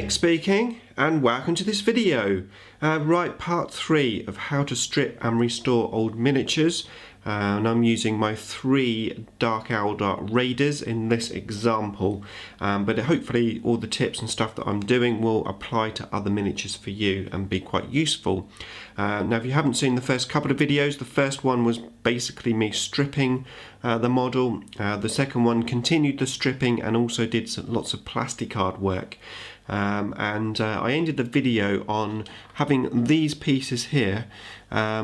Nick speaking, and welcome to this video. Part 3 of how to strip and restore old miniatures. And I'm using my 3 Dark Eldar Raiders in this example, but hopefully all the tips and stuff that I'm doing will apply to other miniatures for you and be quite useful. Now if you haven't seen the first couple of videos, the first one was basically me stripping the model. The second one continued the stripping and also did lots of plasticard work. I ended the video on having these pieces here,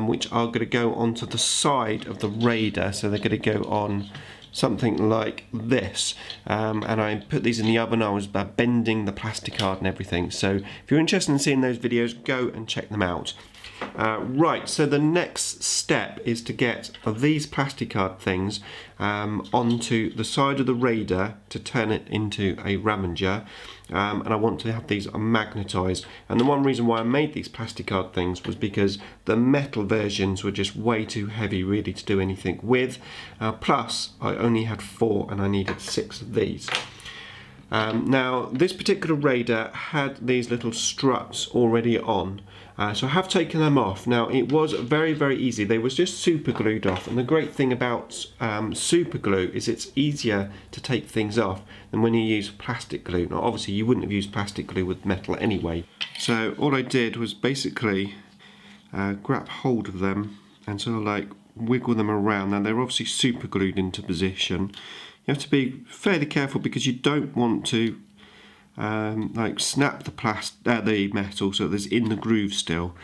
which are going to go onto the side of the Raider, so they're going to go on something like this, and I put these in the oven. I was bending the plasticard and everything, so if you're interested in seeing those videos, go and check them out. Right, so the next step is to get these plasticard things onto the side of the Raider to turn it into a WARHAMMER, and I want to have these magnetized. And the one reason why I made these plasticard things was because the metal versions were just way too heavy really to do anything with. Plus I only had 4 and I needed 6 of these. Now this particular Raider had these little struts already on, so I have taken them off. Now it was very easy. They was just super glued off, and the great thing about super glue is it's easier to take things off than when you use plastic glue. Now obviously you wouldn't have used plastic glue with metal anyway, so all I did was basically grab hold of them and sort of like wiggle them around. Now they're obviously super glued into position. You have to be fairly careful because you don't want to like snap the metal so that it's in the groove still.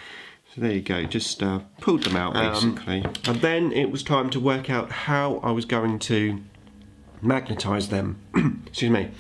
So there you go, just pulled them out basically. And then it was time to work out how I was going to magnetize them. Excuse me.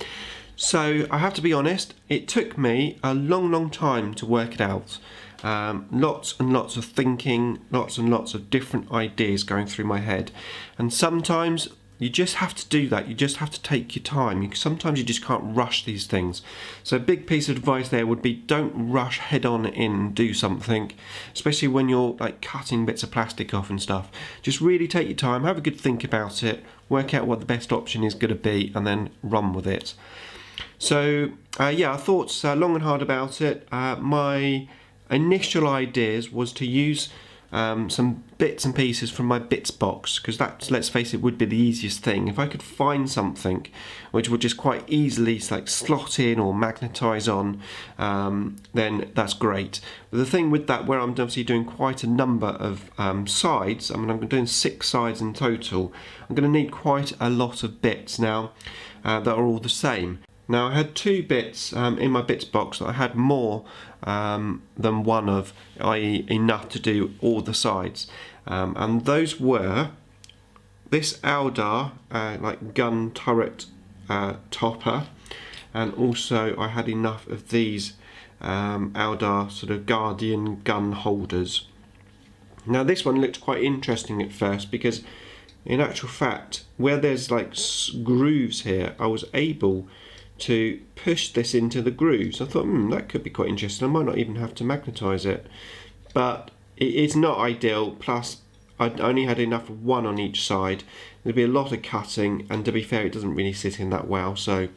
So I have to be honest, it took me a long time to work it out. Lots and lots of thinking, lots and lots of different ideas going through my head, and sometimes you just have to do that. You just have to take your time. Sometimes you just can't rush these things. So a big piece of advice there would be don't rush head on in and do something, especially when you're like cutting bits of plastic off and stuff. Just really take your time, have a good think about it, work out what the best option is going to be, and then run with it. So yeah, I thought long and hard about it. My initial ideas was to use some bits and pieces from my bits box, because that, let's face it, would be the easiest thing. If I could find something which would just quite easily like slot in or magnetize on, then that's great. But the thing with that, where I'm obviously doing quite a number of sides, I mean I'm doing 6 sides in total, I'm going to need quite a lot of bits now that are all the same. Now I had 2 bits in my bits box that I had more than one of, i.e. enough to do all the sides, and those were this Eldar like gun turret topper, and also I had enough of these Eldar sort of Guardian gun holders. Now this one looked quite interesting at first because in actual fact where there's like grooves here, I was able to push this into the grooves. I thought, that could be quite interesting. I might not even have to magnetize it, but it's not ideal. Plus, I only had enough of one on each side. There'd be a lot of cutting, and to be fair, it doesn't really sit in that well. So,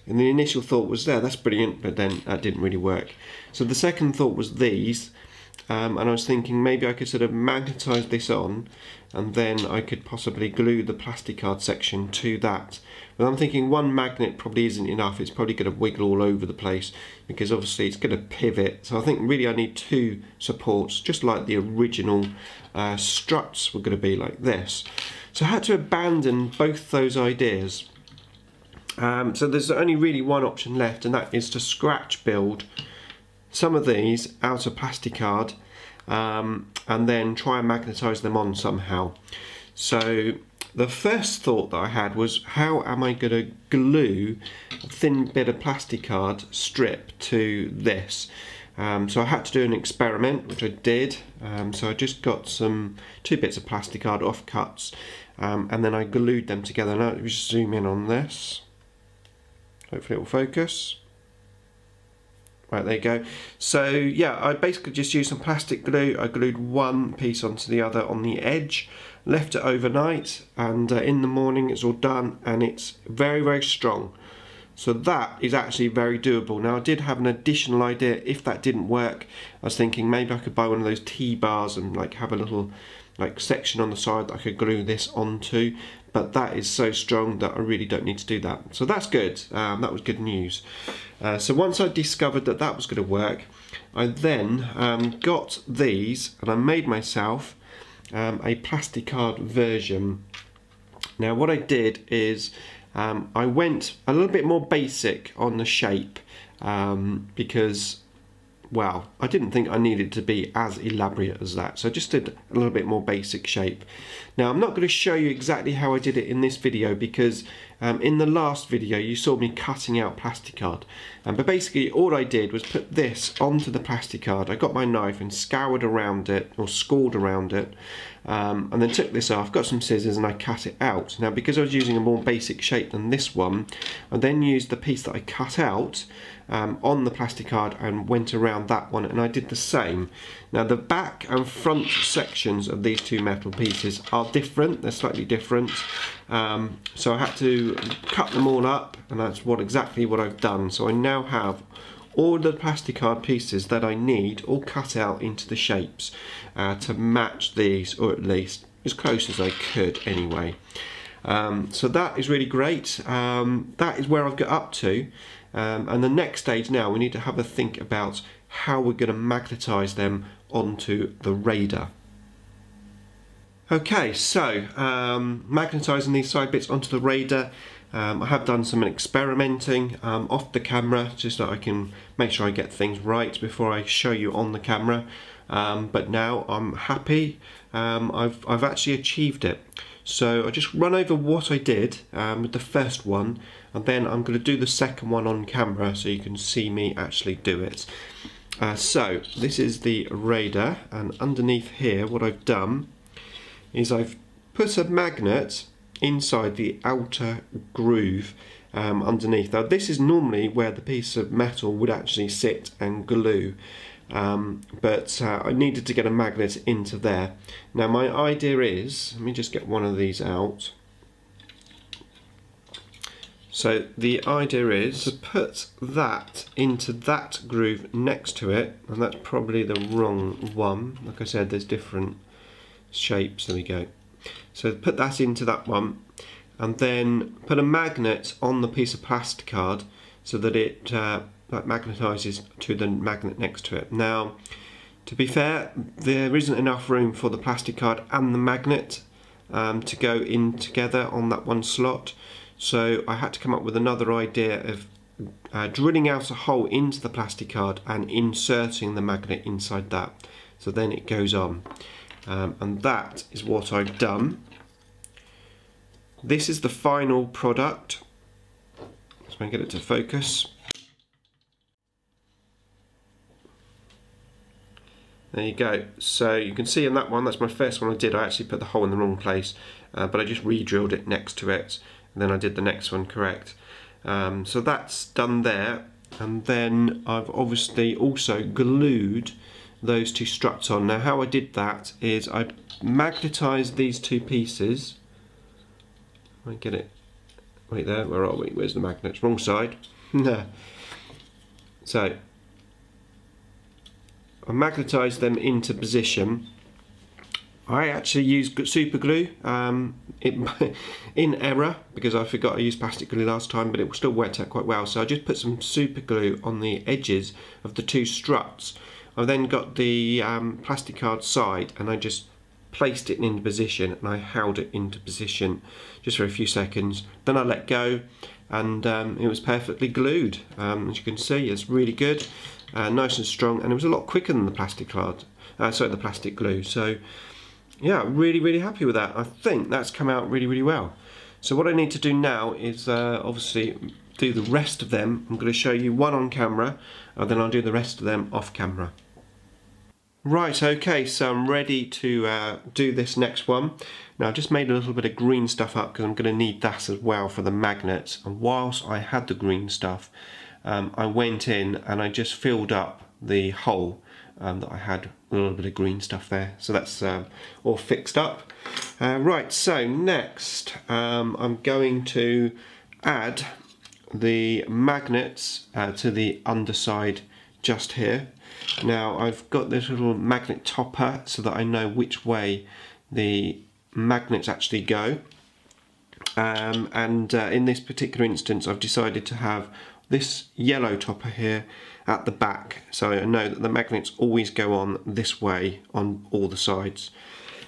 and the initial thought was that's brilliant, but then that didn't really work. So the second thought was these, and I was thinking maybe I could sort of magnetize this on, and then I could possibly glue the plasticard section to that. But I'm thinking one magnet probably isn't enough. It's probably going to wiggle all over the place because obviously it's going to pivot. So I think really I need 2 supports, just like the original struts were going to be like this. So I had to abandon both those ideas. So there's only really one option left, and that is to scratch build some of these out of plasticard, and then try and magnetize them on somehow. So the first thought that I had was, how am I going to glue a thin bit of plasticard strip to this? So I had to do an experiment, which I did. So I just got 2 bits of plasticard offcuts, and then I glued them together. Now let me just zoom in on this. Hopefully it will focus. Right, there you go. So yeah, I basically just used some plastic glue. I glued one piece onto the other on the edge, left it overnight, and in the morning it's all done, and it's very strong. So that is actually very doable. Now I did have an additional idea. If that didn't work, I was thinking maybe I could buy one of those T-bars and like have a little like section on the side that I could glue this onto, but that is so strong that I really don't need to do that. So that's good. That was good news. So once I discovered that that was going to work, I then got these and I made myself a plasticard version. Now what I did is I went a little bit more basic on the shape because, well, I didn't think I needed to be as elaborate as that, so I just did a little bit more basic shape. Now I'm not going to show you exactly how I did it in this video because in the last video you saw me cutting out plasticard, but basically all I did was put this onto the plasticard. I got my knife and scoured around it, or scored around it, and then took this off, got some scissors and I cut it out. Now because I was using a more basic shape than this one, I then used the piece that I cut out on the plasticard and went around that one, and I did the same. Now the back and front sections of these two metal pieces are different, they're slightly different, so I had to cut them all up, and that's exactly what I've done. So I now have all the plasticard pieces that I need all cut out into the shapes to match these, or at least as close as I could anyway. So that is really great. That is where I've got up to, and the next stage now we need to have a think about how we're going to magnetize them onto the Raider. Okay, so magnetizing these side bits onto the Raider. I have done some experimenting off the camera just so I can make sure I get things right before I show you on the camera, but now I'm happy. I've actually achieved it. So I just run over what I did with the first one, and then I'm going to do the second one on camera so you can see me actually do it. So this is the Raider, and underneath here what I've done is I've put a magnet inside the outer groove underneath. Now this is normally where the piece of metal would actually sit and glue, but I needed to get a magnet into there. Now my idea is, let me just get one of these out. So the idea is to put that into that groove next to it, and that's probably the wrong one. Like I said, there's different shapes. There we go. So put that into that one, and then put a magnet on the piece of plasticard so that it like magnetizes to the magnet next to it. Now, to be fair, there isn't enough room for the plasticard and the magnet to go in together on that one slot. So I had to come up with another idea of drilling out a hole into the plasticard and inserting the magnet inside that. So then it goes on. And that is what I've done. This is the final product. Let's try and get it to focus. There you go. So you can see in that one, that's my first one I did. I actually put the hole in the wrong place, but I just re-drilled it next to it, and then I did the next one correct. So that's done there, and then I've obviously also glued those two struts on. Now how I did that is I magnetized these two pieces. I get it. Wait there, where are we? Where's the magnets? Wrong side. So I magnetized them into position. I actually used super glue in error because I forgot I used plastic glue last time, but it still worked out quite well. So I just put some super glue on the edges of the two struts. I then got the plasticard side and I just placed it into position, and I held it into position just for a few seconds. Then I let go, and it was perfectly glued. As you can see, it's really good, nice and strong, and it was a lot quicker than the plastic glue. So yeah, really happy with that. I think that's come out really well. So what I need to do now is obviously do the rest of them. I'm going to show you one on camera, and then I'll do the rest of them off camera. Right, okay, so I'm ready to do this next one. Now I've just made a little bit of green stuff up because I'm going to need that as well for the magnets. And whilst I had the green stuff, I went in and I just filled up the hole that I had with a little bit of green stuff there. So that's all fixed up. Right, so next I'm going to add the magnets to the underside just here. Now I've got this little magnet topper so that I know which way the magnets actually go. In this particular instance I've decided to have this yellow topper here at the back, so I know that the magnets always go on this way on all the sides.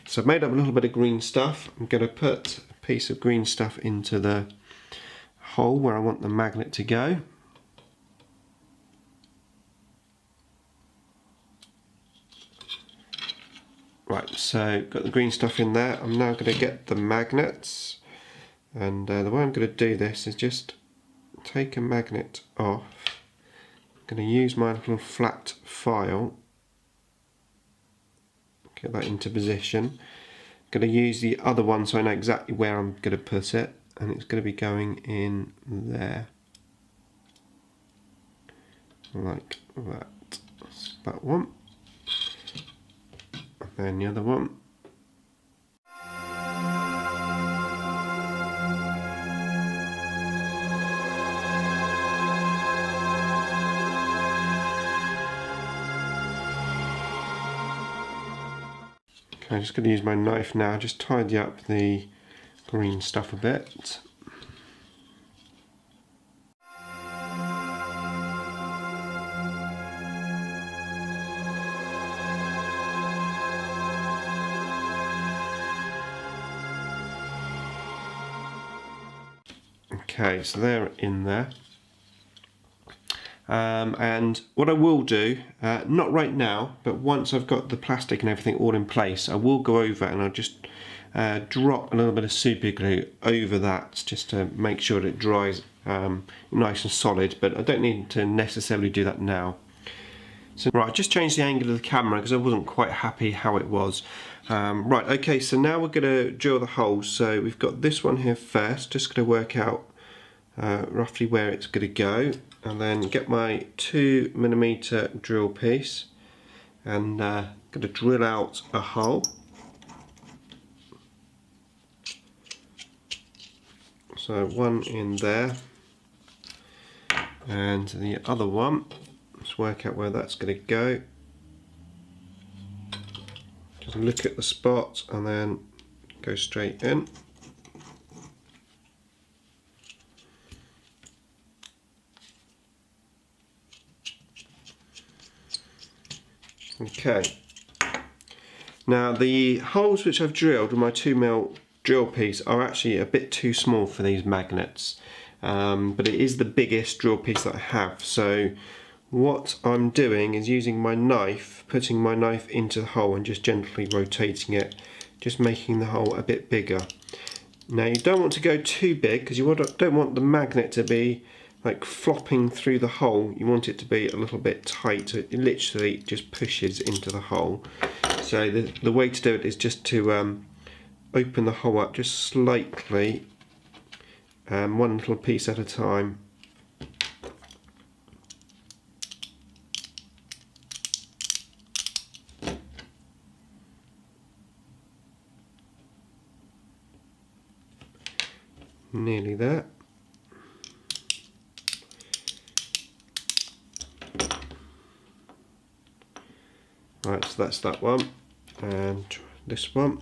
So I've made up a little bit of green stuff. I'm going to put a piece of green stuff into the hole where I want the magnet to go. Right, so got the green stuff in there. I'm now going to get the magnets, and the way I'm going to do this is just take a magnet off. I'm going to use my little flat file, get that into position. I'm going to use the other one so I know exactly where I'm going to put it, and it's going to be going in there, like that. That's that one, and then the other one. Okay, I'm just going to use my knife now, just tidy up the green stuff a bit. Okay, so they're in there. And what I will do, not right now, but once I've got the plastic and everything all in place, I will go over and I'll just drop a little bit of super glue over that just to make sure that it dries nice and solid, but I don't need to necessarily do that now. So right, I just changed the angle of the camera because I wasn't quite happy how it was. Right, okay, so now we're going to drill the holes. So we've got this one here first, just going to work out roughly where it's going to go, and then get my 2mm drill piece and going to drill out a hole. So one in there, and the other one, let's work out where that's going to go. Just look at the spot and then go straight in. Okay, now the holes which I've drilled with my 2mm drill piece are actually a bit too small for these magnets, but it is the biggest drill piece that I have. So what I'm doing is using my knife, putting my knife into the hole and just gently rotating it, just making the hole a bit bigger. Now you don't want to go too big because you don't want the magnet to be like flopping through the hole. You want it to be a little bit tight, so it literally just pushes into the hole. So the way to do it is just to open the hole up just slightly, one little piece at a time. Nearly there. Right, so that's that one, and this one.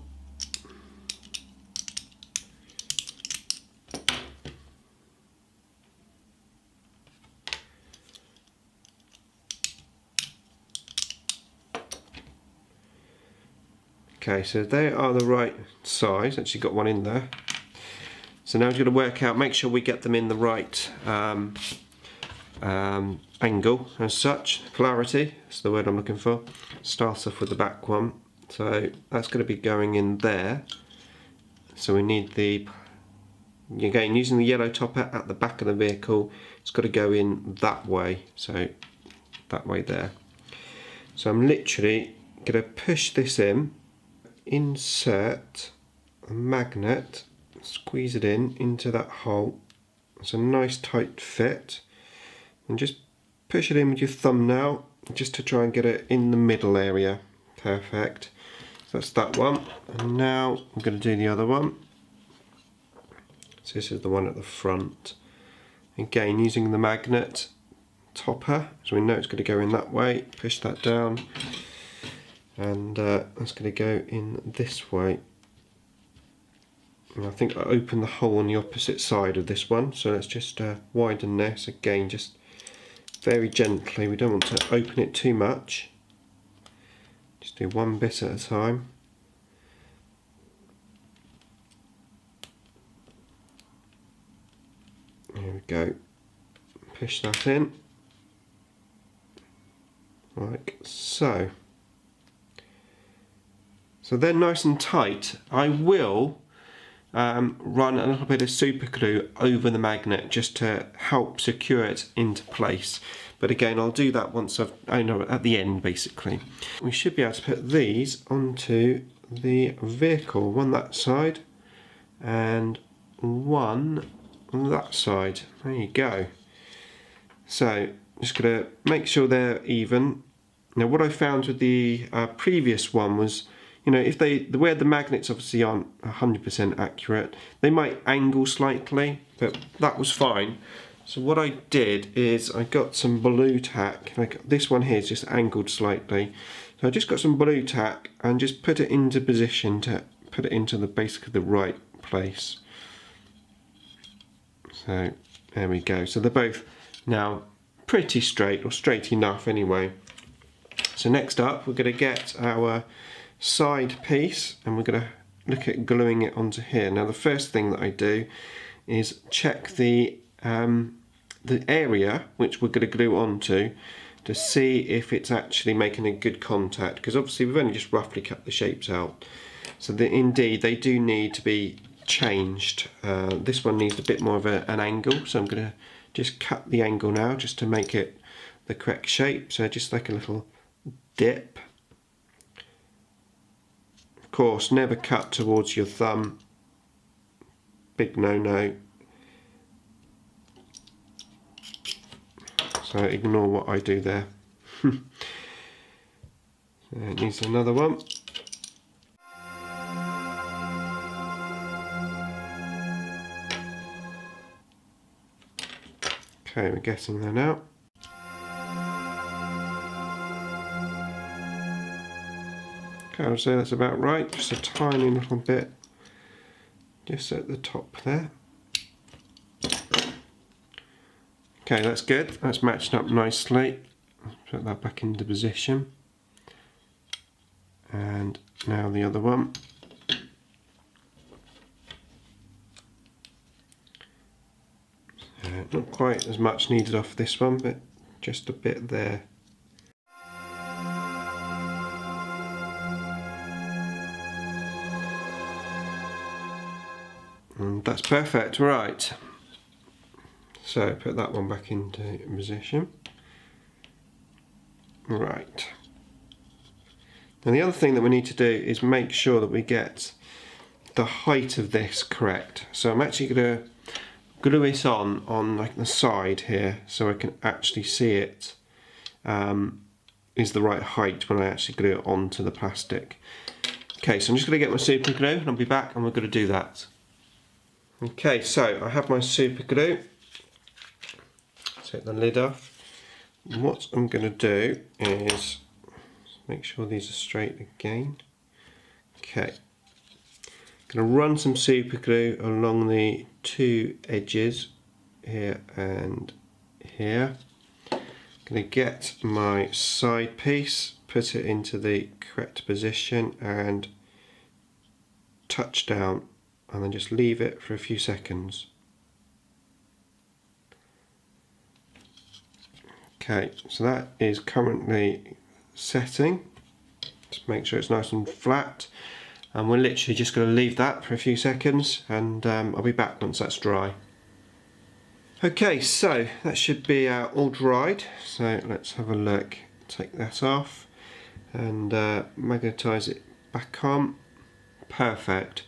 Okay, so they are the right size. Actually got one in there. So now we're going to work out, make sure we get them in the right angle as such. Polarity, that's the word I'm looking for. Start off with the back one. So that's going to be going in there. So we need the, again, using the yellow topper at the back of the vehicle, it's got to go in that way. So that way there. So I'm literally going to push this in, insert a magnet, squeeze it in into that hole. It's a nice tight fit, and just push it in with your thumb now, just to try and get it in the middle area. Perfect. So that's that one, and now I'm going to do the other one. So this is the one at the front, Again, using the magnet topper, so we know it's going to go in that way. Push that down, and that's going to go in this way. And I think I opened the hole on the opposite side of this one, so let's just widen this again, just very gently. We don't want to open it too much. Just do one bit at a time. There we go. Push that in, like so. So they're nice and tight. I will run a little bit of super glue over the magnet just to help secure it into place. But again, I'll do that once at the end basically. We should be able to put these onto the vehicle, one that side and one on that side. There you go. So just gonna make sure they're even. Now what I found with the previous one was, you know, if where the magnets obviously aren't 100% accurate, they might angle slightly, but that was fine. So what I did is I got some blue tack, like this one here is just angled slightly. So I just got some blue tack and just put it into position to put it into basically the right place. So there we go. So they're both now pretty straight, or straight enough anyway. So next up we're going to get our side piece and we're going to look at gluing it onto here. Now the first thing that I do is check the area which we're going to glue onto to see if it's actually making a good contact, because obviously we've only just roughly cut the shapes out. So indeed they do need to be changed. This one needs a bit more of an angle, so I'm going to just cut the angle now just to make it the correct shape. So just like a little dip. Of course, never cut towards your thumb. Big no-no. So ignore what I do there. So it needs another one. Okay, we're getting there now. Okay, I'll say that's about right. Just a tiny little bit just at the top there. Okay, that's good. That's matched up nicely. Let's put that back into position. And now the other one. Not quite as much needed off this one, but just a bit there. And that's perfect, right. So put that one back into position. Right. Now the other thing that we need to do is make sure that we get the height of this correct. So I'm actually going to glue it on like the side here so I can actually see it is the right height when I actually glue it onto the plastic. Okay, so I'm just going to get my super glue and I'll be back and we're going to do that. Okay, so I have my super glue. Take the lid off. What I'm going to do is make sure these are straight again. Okay, going to run some super glue along the two edges here and here. Going to get my side piece, put it into the correct position and touch down, and then just leave it for a few seconds. Okay, so that is currently setting. Just make sure it's nice and flat, and we're literally just going to leave that for a few seconds, and I'll be back once that's dry. Okay, so that should be all dried, so let's have a look. Take that off and magnetize it back on. Perfect.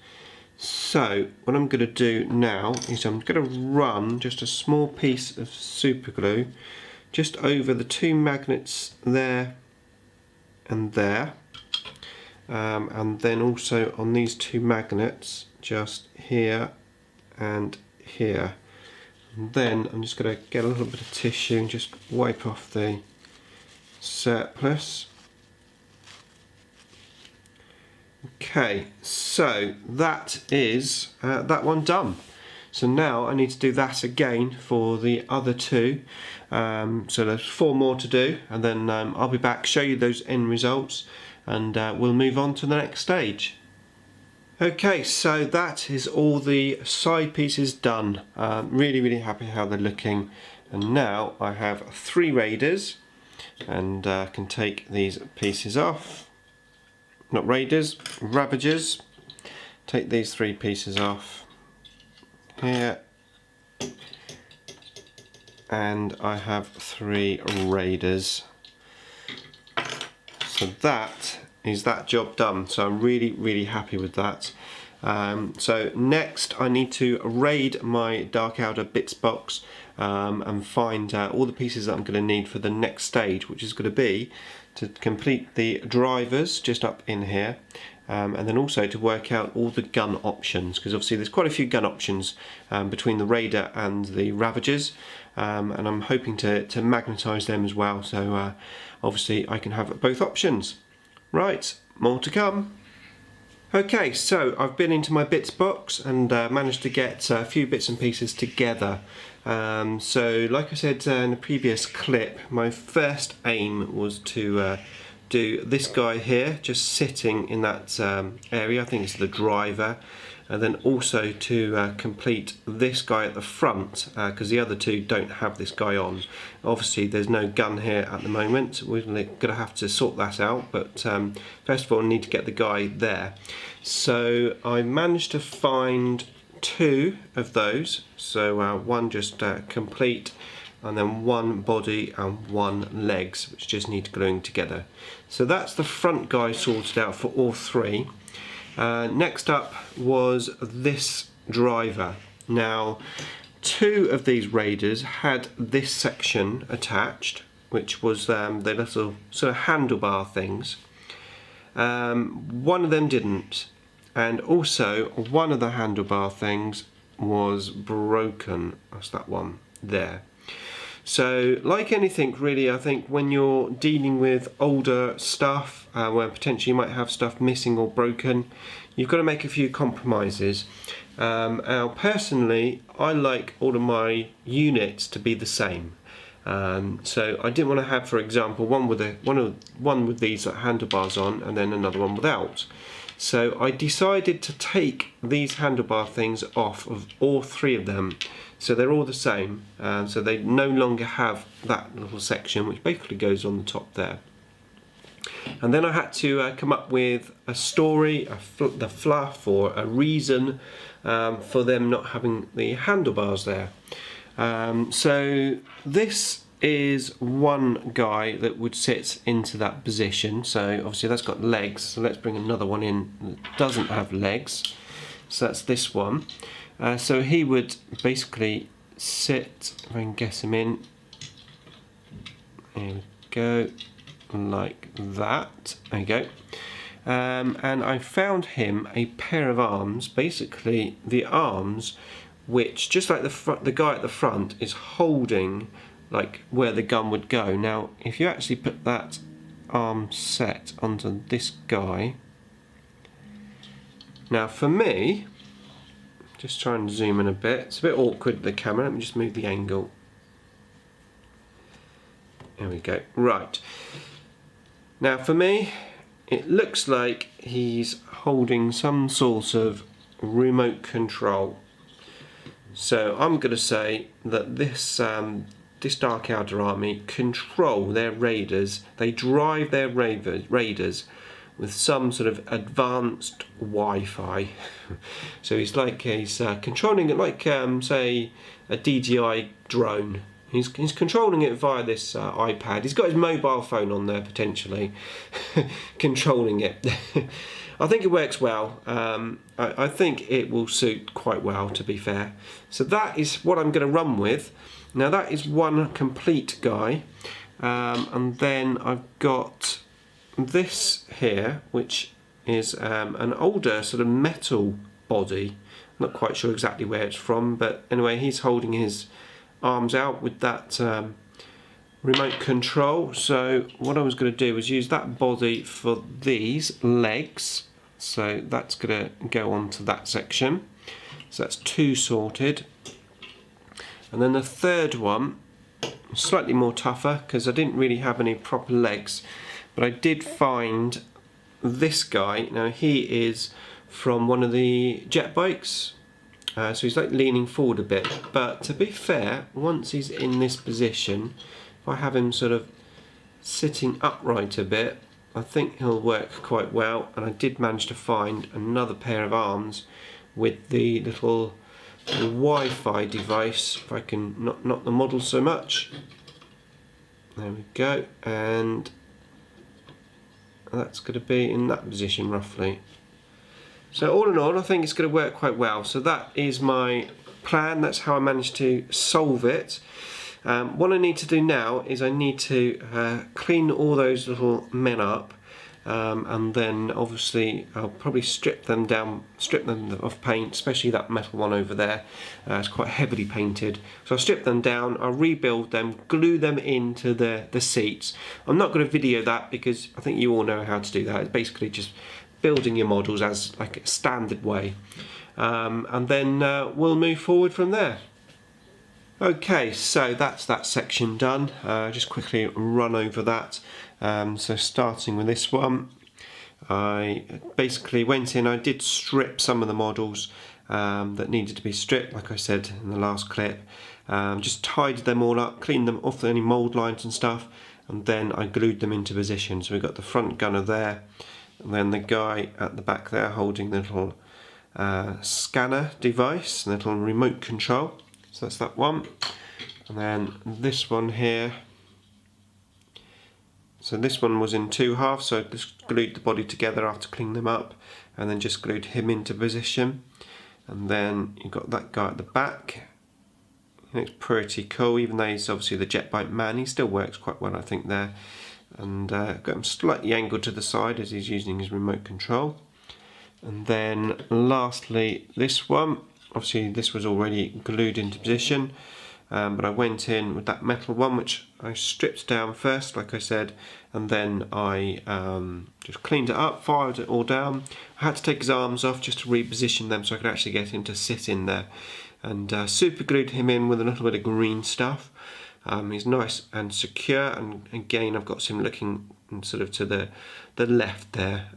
So what I'm going to do now is I'm going to run just a small piece of super glue just over the two magnets there and there, and then also on these two magnets just here and here. And then I'm just going to get a little bit of tissue and just wipe off the surplus. Okay, so that is that one done. So now I need to do that again for the other two. So there's 4 more to do, and then I'll be back, show you those end results, and we'll move on to the next stage. Okay, so that is all the side pieces done. Really happy how they're looking. And now I have 3 raiders, and can take these pieces off. Not raiders, ravagers. Take these 3 pieces off here, and I have 3 raiders. So that is that job done. So I'm really happy with that. So next I need to raid my Dark Eldar bits box and find all the pieces that I'm going to need for the next stage, which is going to be to complete the drivers just up in here, and then also to work out all the gun options, because obviously there's quite a few gun options between the Raider and the Ravagers, and I'm hoping to magnetize them as well, so obviously I can have both options. Right, more to come. Okay, so I've been into my bits box and managed to get a few bits and pieces together. So like I said in the previous clip, my first aim was to do this guy here, just sitting in that area. I think it's the driver, and then also to complete this guy at the front, because the other 2 don't have this guy on. Obviously there's no gun here at the moment, we're going to have to sort that out, but first of all I need to get the guy there. So I managed to find 2 of those, so one just complete, and then 1 body and 1 legs, which just need gluing together. So that's the front guy sorted out for all 3. Next up was this driver. Now 2 of these raiders had this section attached, which was the little sort of handlebar things. One of them didn't, and also one of the handlebar things was broken. That's that one there. So like anything really, I think when you're dealing with older stuff where potentially you might have stuff missing or broken, you've got to make a few compromises. Now personally, I like all of my units to be the same. So I didn't want to have, for example, one with these handlebars on and then another one without. So I decided to take these handlebar things off of all 3 of them, so they're all the same, so they no longer have that little section which basically goes on the top there. And then I had to come up with a story, the fluff, or a reason for them not having the handlebars there. So this is one guy that would sit into that position, so obviously that's got legs, so let's bring another one in that doesn't have legs, so that's this one. So he would basically sit, if I can get him in, here we go, like that, there you go. And I found him a pair of arms, basically the arms which, just like the guy at the front, is holding like where the gun would go. Now if you actually put that arm set onto this guy, now for me, just try and zoom in a bit, it's a bit awkward with the camera, let me just move the angle, there we go. Right, now for me it looks like he's holding some sort of remote control. So I'm going to say that this Dark Eldar army control their raiders, they drive their raiders with some sort of advanced Wi-Fi. So he's controlling it like say a DJI drone. He's controlling it via this iPad. He's got his mobile phone on there potentially, controlling it. I think it works well. I think it will suit quite well, to be fair. So that is what I'm going to run with. Now that is one complete guy, and then I've got this here, which is an older sort of metal body. Not quite sure exactly where it's from, but anyway, he's holding his arms out with that remote control. So what I was going to do was use that body for these legs. So that's going to go on to that section. So that's 2 sorted. And then the third one, slightly more tougher because I didn't really have any proper legs, but I did find this guy. Now he is from one of the jet bikes, so he's like leaning forward a bit, but to be fair, once he's in this position, if I have him sort of sitting upright a bit, I think he'll work quite well. And I did manage to find another pair of arms with the little Wi-Fi device, if I can not the model so much. There we go, and that's going to be in that position roughly. So all in all, I think it's going to work quite well. So that is my plan. That's how I managed to solve it. What I need to do now is I need to clean all those little men up, and then obviously I'll probably strip them of paint, especially that metal one over there. It's quite heavily painted. So I'll strip them down, I'll rebuild them, glue them into the seats. I'm not going to video that because I think you all know how to do that. It's basically just building your models as like a standard way, and then we'll move forward from there. Okay, so that's that section done. Just quickly run over that. So starting with this one, I basically went in, I did strip some of the models that needed to be stripped, like I said in the last clip. Just tidied them all up, cleaned them off any mould lines and stuff, and then I glued them into position. So we've got the front gunner there, and then the guy at the back there holding the little scanner device, the little remote control. So that's that one. And then this one here. So this one was in 2 halves, so I just glued the body together after cleaning them up, and then just glued him into position. And then you've got that guy at the back. He looks pretty cool, even though he's obviously the jet bike man. He still works quite well, I think, there. And got him slightly angled to the side as he's using his remote control. And then lastly, this one. Obviously this was already glued into position, but I went in with that metal one, which I stripped down first, like I said, and then I just cleaned it up, fired it all down. I had to take his arms off just to reposition them so I could actually get him to sit in there, and super glued him in with a little bit of green stuff. He's nice and secure, and again I've got him looking sort of to the left there,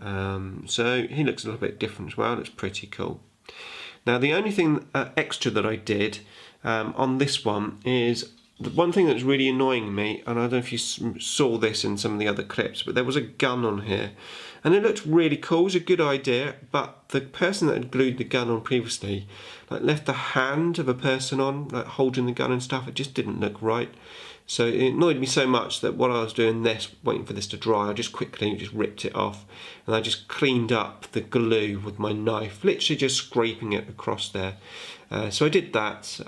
so he looks a little bit different as well. Looks pretty cool. Now the only thing extra that I did on this one is the one thing that's really annoying me, and I don't know if you saw this in some of the other clips, but there was a gun on here, and it looked really cool. It was a good idea, but the person that had glued the gun on previously like left the hand of a person on, like holding the gun and stuff. It just didn't look right. So it annoyed me so much that while I was doing this, waiting for this to dry, I just quickly just ripped it off, and I just cleaned up the glue with my knife, literally just scraping it across there. So I did that.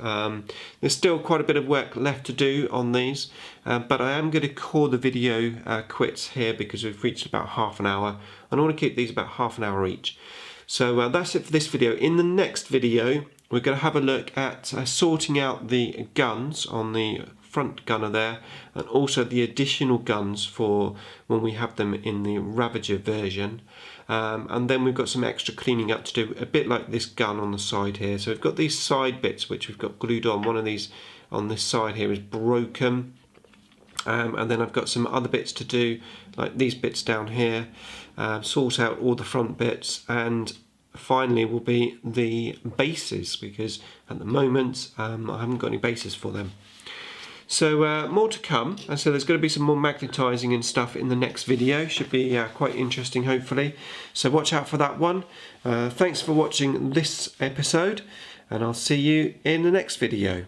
There's still quite a bit of work left to do on these, but I am going to call the video quits here because we've reached about half an hour, and I want to keep these about half an hour each. So that's it for this video. In the next video, we're going to have a look at sorting out the guns on the front gunner there, and also the additional guns for when we have them in the Ravager version. And then we've got some extra cleaning up to do, a bit like this gun on the side here. So we've got these side bits which we've got glued on. One of these on this side here is broken. And then I've got some other bits to do, like these bits down here, sort out all the front bits, and finally will be the bases, because at the moment I haven't got any bases for them. So more to come, and so there's going to be some more magnetizing and stuff in the next video. Should be quite interesting, hopefully. So watch out for that one. Thanks for watching this episode, and I'll see you in the next video.